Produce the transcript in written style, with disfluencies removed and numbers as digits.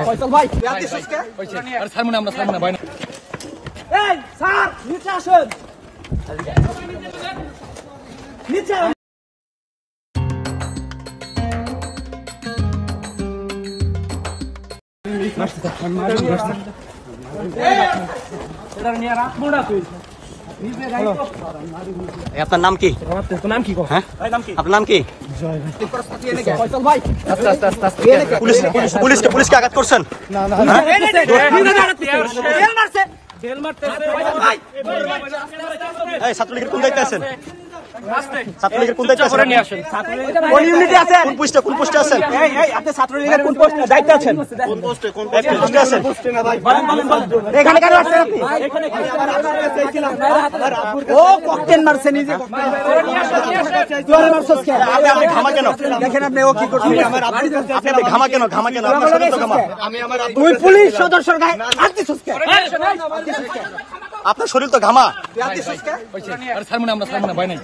ফয়সাল ভাই আপনি সুস্কে আরে ছাড়মু না আমরা ছাড়মু না ভাই না এই স্যার নিচে আসুন নিচে আপনার নাম কি? হ্যাঁ আপনার নাম কি? ফয়সাল ভাই পুলিশকে আঘাত করছেন? এই ছাত্রলীগের কোন দায়িত্বে আছেন? ছাত্রলীগের কোন দায়িত্বে আছেন? কোন ইউনিটে আছেন? কোন পোস্টে আছেন? এই আপনি ছাত্রলীগের কোন পোস্টে দায়িত্বে আছেন? কোন পোস্টে আছেন? এখানে কেন আসছেন আপনি? ও ককটেল মারছে নিজে তুই মারছস কেন? আপনি ঘামা কেন? দেখেন আপনি ও কি করছে আমার আপনি ঘামা কেন? আপনার শরীর তো ঘামা। তুই পুলিশ সদস্যর গায়ে হাত দিছস কেন? আপনার শরীর তো ঘামা। আরে ছাড়মু না আমরা ছাড়মু না ভাই নাই